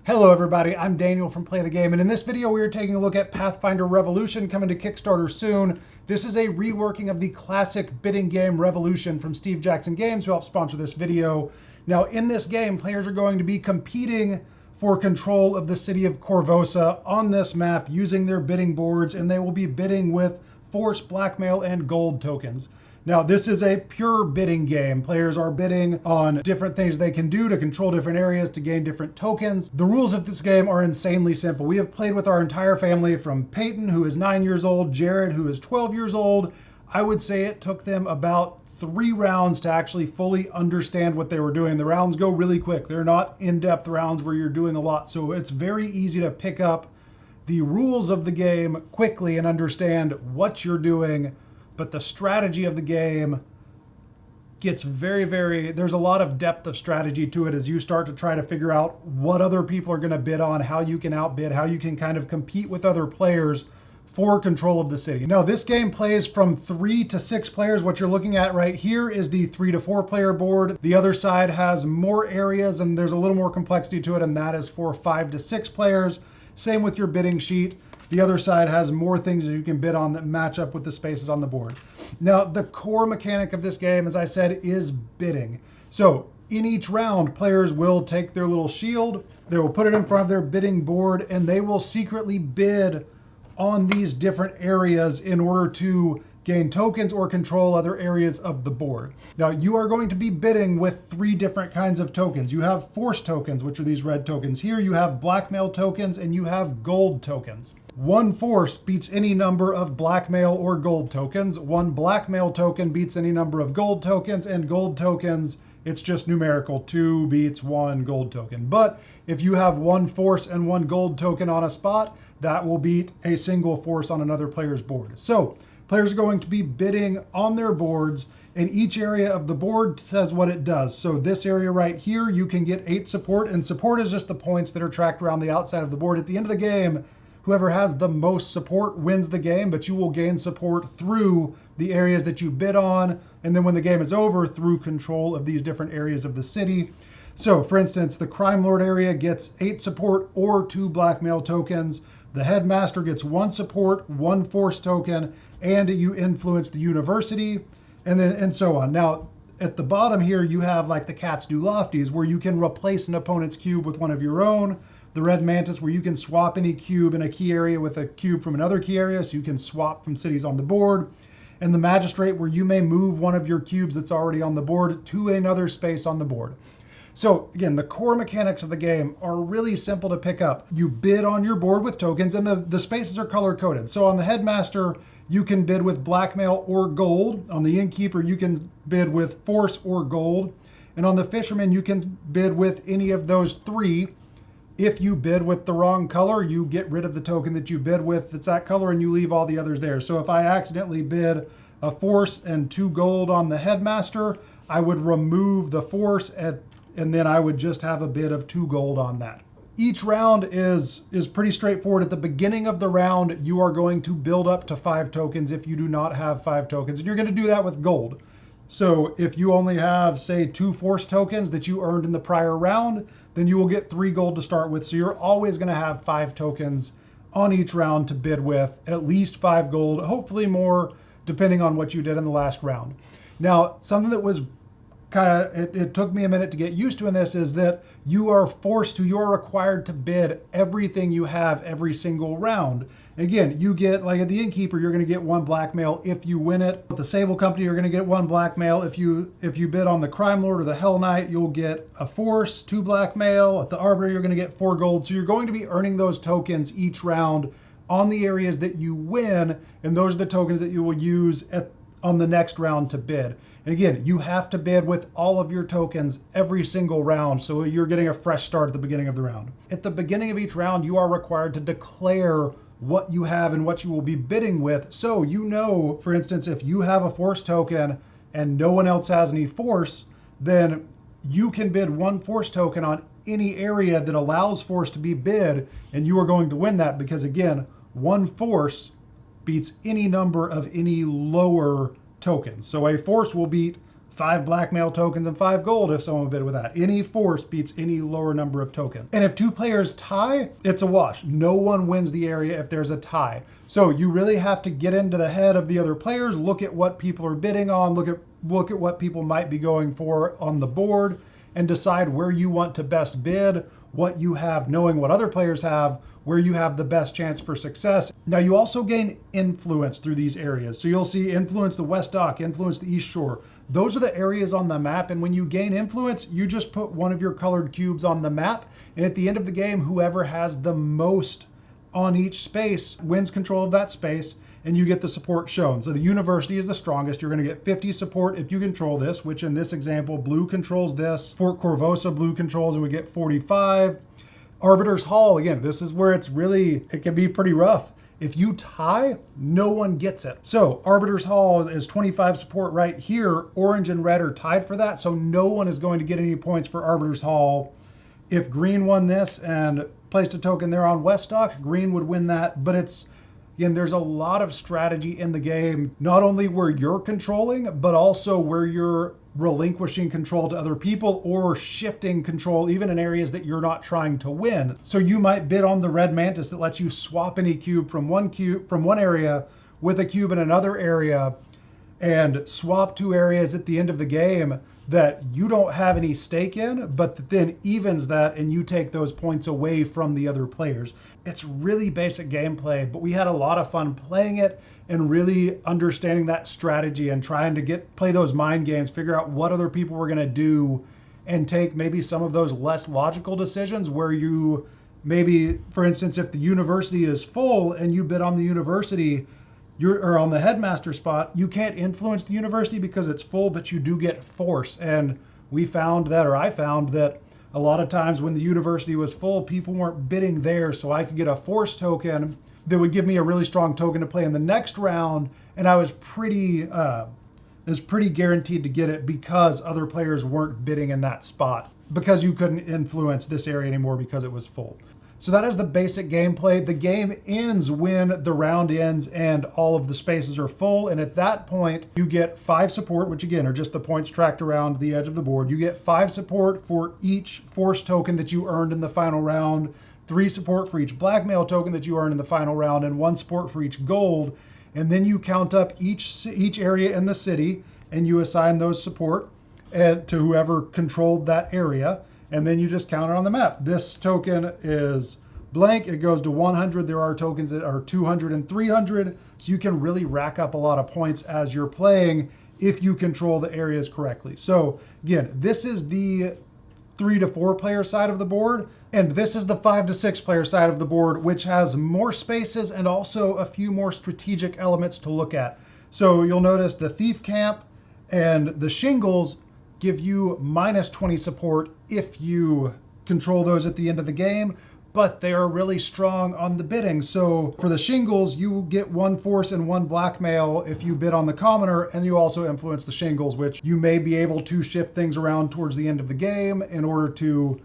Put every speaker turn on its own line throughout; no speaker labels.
Hello everybody, I'm Daniel from Play the Game, and in this video we are taking a look at Pathfinder Revolution coming to Kickstarter soon. This is a reworking of the classic bidding game Revolution from Steve Jackson Games, who helped sponsor this video. Now in this game, players are going to be competing for control of the city of Korvosa on this map using their bidding boards, and they will be bidding with force, blackmail, and gold tokens. Now, this is a pure bidding game. Players are bidding on different things they can do to control different areas to gain different tokens. The rules of this game are insanely simple. We have played with our entire family, from Peyton, who is 9 years old, Jared, who is 12 years old. I would say it took them about 3 rounds to actually fully understand what they were doing. The rounds go really quick. They're not in-depth rounds where you're doing a lot. So it's very easy to pick up the rules of the game quickly and understand what you're doing. But the strategy of the game gets there's a lot of depth of strategy to it as you start to try to figure out what other people are going to bid on, how you can outbid, how you can kind of compete with other players for control of the city. Now, this game plays from 3 to 6 players. What you're looking at right here is the 3 to 4 player board. The other side has more areas and there's a little more complexity to it, and that is for 5 to 6 players. Same with your bidding sheet. The other side has more things that you can bid on that match up with the spaces on the board. Now, the core mechanic of this game, as I said, is bidding. So in each round, players will take their little shield, they will put it in front of their bidding board, and they will secretly bid on these different areas in order to gain tokens or control other areas of the board. Now, you are going to be bidding with 3 different kinds of tokens. You have force tokens, which are these red tokens here. You have blackmail tokens, and you have gold tokens. 1 force beats any number of blackmail or gold tokens. 1 blackmail token beats any number of gold tokens, and gold tokens, it's just numerical. 2 beats 1 gold token. But if you have 1 force and 1 gold token on a spot, that will beat a single force on another player's board. So players are going to be bidding on their boards, and each area of the board says what it does. So this area right here, you can get 8 support, and support is just the points that are tracked around the outside of the board. At the end of the game, whoever has the most support wins the game, but you will gain support through the areas that you bid on, and then when the game is over, through control of these different areas of the city. So, for instance, the crime lord area gets 8 support or 2 blackmail tokens. The headmaster gets 1 support, 1 force token, and you influence the university, and so on. Now, at the bottom here, you have like the Cats Do Lofties, where you can replace an opponent's cube with one of your own. The red mantis, where you can swap any cube in a key area with a cube from another key area, so you can swap from cities on the board. And the magistrate, where you may move one of your cubes that's already on the board to another space on the board. So again, the core mechanics of the game are really simple to pick up. You bid on your board with tokens, and the spaces are color coded. So on the headmaster, you can bid with blackmail or gold. On the innkeeper, you can bid with force or gold. And on the fisherman, you can bid with any of those 3. If you bid with the wrong color, you get rid of the token that you bid with that's that color, and you leave all the others there. So if I accidentally bid a force and 2 gold on the headmaster, I would remove the force and then I would just have a bid of 2 gold on that. Each round is pretty straightforward. At the beginning of the round, you are going to build up to 5 tokens if you do not have 5 tokens, and you're going to do that with gold. So if you only have, say, 2 force tokens that you earned in the prior round, then you will get 3 gold to start with. So you're always going to have 5 tokens on each round to bid with, at least 5 gold, hopefully more, depending on what you did in the last round. Now, something that was it took me a minute to get used to in this is that you are required to bid everything you have every single round. And again, you get, like at the innkeeper, you're going to get 1 blackmail if you win it. At the sable company, you're going to get 1 blackmail. If you bid on the crime lord or the hell knight, you'll get a force, 2 blackmail. At the arbiter, you're going to get 4 gold. So you're going to be earning those tokens each round on the areas that you win, and those are the tokens that you will use on the next round to bid. And again, you have to bid with all of your tokens every single round, so you're getting a fresh start at the beginning of the round. At the beginning of each round, you are required to declare what you have and what you will be bidding with. So you know, for instance, if you have a force token and no one else has any force, then you can bid 1 force token on any area that allows force to be bid, and you are going to win that because, again, 1 force beats any number of any lower tokens. So a force will beat 5 blackmail tokens and 5 gold if someone bid with that. Any force beats any lower number of tokens. And if 2 players tie, it's a wash. No one wins the area if there's a tie. So you really have to get into the head of the other players, look at what people are bidding on, look at what people might be going for on the board, and decide where you want to best bid, what you have, knowing what other players have, where you have the best chance for success. Now, you also gain influence through these areas. So you'll see influence the West Dock, influence the East Shore. Those are the areas on the map. And when you gain influence, you just put one of your colored cubes on the map. And at the end of the game, whoever has the most on each space wins control of that space, and you get the support shown. So the university is the strongest. You're going to get 50 support if you control this, which in this example, blue controls this. Fort Korvosa, blue controls, and we get 45. Arbiter's Hall, again, this is where it can be pretty rough. If you tie, no one gets it. So Arbiter's Hall is 25 support right here. Orange and red are tied for that, so no one is going to get any points for Arbiter's Hall. If green won this and placed a token there on West Dock, green would win that. But again, there's a lot of strategy in the game, not only where you're controlling, but also where you're relinquishing control to other people or shifting control even in areas that you're not trying to win. So you might bid on the red mantis that lets you swap any cube from one area with a cube in another area and swap 2 areas at the end of the game that you don't have any stake in, but that then evens that and you take those points away from the other players. It's really basic gameplay, but we had a lot of fun playing it and really understanding that strategy and trying to play those mind games, figure out what other people were going to do, and take maybe some of those less logical decisions where you maybe, for instance, if the university is full and you bid on the university, or on the headmaster spot, you can't influence the university because it's full, but you do get force. And I found that a lot of times when the university was full, people weren't bidding there, so I could get a force token that would give me a really strong token to play in the next round, and I was pretty guaranteed to get it because other players weren't bidding in that spot, because you couldn't influence this area anymore because it was full. So that is the basic gameplay. The game ends when the round ends and all of the spaces are full. And at that point, you get 5 support, which again are just the points tracked around the edge of the board. You get 5 support for each force token that you earned in the final round, 3 support for each blackmail token that you earned in the final round, and 1 support for each gold. And then you count up each area in the city and you assign those support to whoever controlled that area. And then you just count it on the map. This token is blank. It goes to 100. There are tokens that are 200 and 300. So you can really rack up a lot of points as you're playing if you control the areas correctly. So again, this is the 3 to 4 player side of the board. And this is the 5 to 6 player side of the board, which has more spaces and also a few more strategic elements to look at. So you'll notice the thief camp and the shingles give you minus 20 support if you control those at the end of the game, but they are really strong on the bidding. So for the shingles, you get 1 force and 1 blackmail if you bid on the commoner, and you also influence the shingles, which you may be able to shift things around towards the end of the game in order to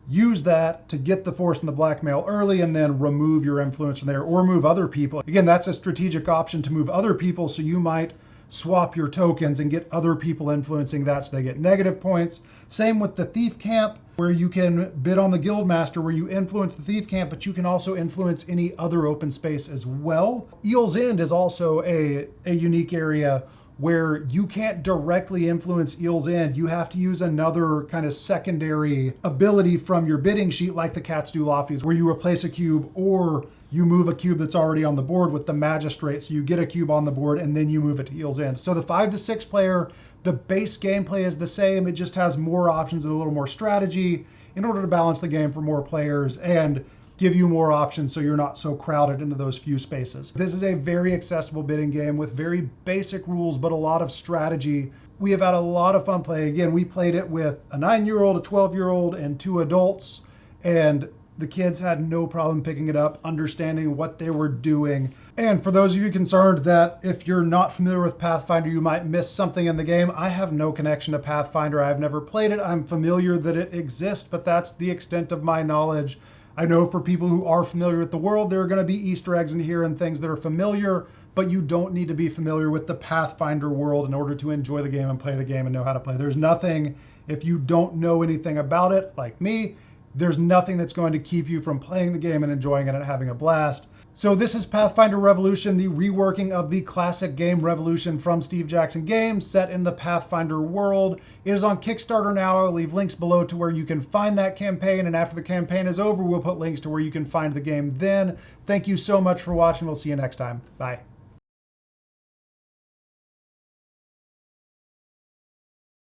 use that to get the force and the blackmail early and then remove your influence from there or move other people. Again, that's a strategic option to move other people, so you might swap your tokens and get other people influencing that so they get negative points. Same with the thief camp, where you can bid on the guildmaster where you influence the thief camp, but you can also influence any other open space as well. Eel's End is also a unique area where you can't directly influence Eel's End. You have to use another kind of secondary ability from your bidding sheet, like the Cats Do Lofties, where you replace a cube or you move a cube that's already on the board with the magistrate. So you get a cube on the board and then you move it to Eel's End. So the 5 to 6 player, the base gameplay is the same. It just has more options and a little more strategy in order to balance the game for more players and give you more options so you're not so crowded into those few spaces. This is a very accessible bidding game with very basic rules, but a lot of strategy. We have had a lot of fun playing. Again, we played it with a 9-year-old, a 12-year-old, and 2 adults, and the kids had no problem picking it up, understanding what they were doing. And for those of you concerned that if you're not familiar with Pathfinder, you might miss something in the game, I have no connection to Pathfinder. I've never played it. I'm familiar that it exists, but that's the extent of my knowledge. I know for people who are familiar with the world, there are going to be Easter eggs in here and things that are familiar, but you don't need to be familiar with the Pathfinder world in order to enjoy the game and play the game and know how to play. There's nothing, if you don't know anything about it, like me, there's nothing that's going to keep you from playing the game and enjoying it and having a blast. So this is Pathfinder Revolution, the reworking of the classic game Revolution from Steve Jackson Games, set in the Pathfinder world. It is on Kickstarter now. I'll leave links below to where you can find that campaign, and after the campaign is over, we'll put links to where you can find the game then. Thank you so much for watching. We'll see you next time. Bye.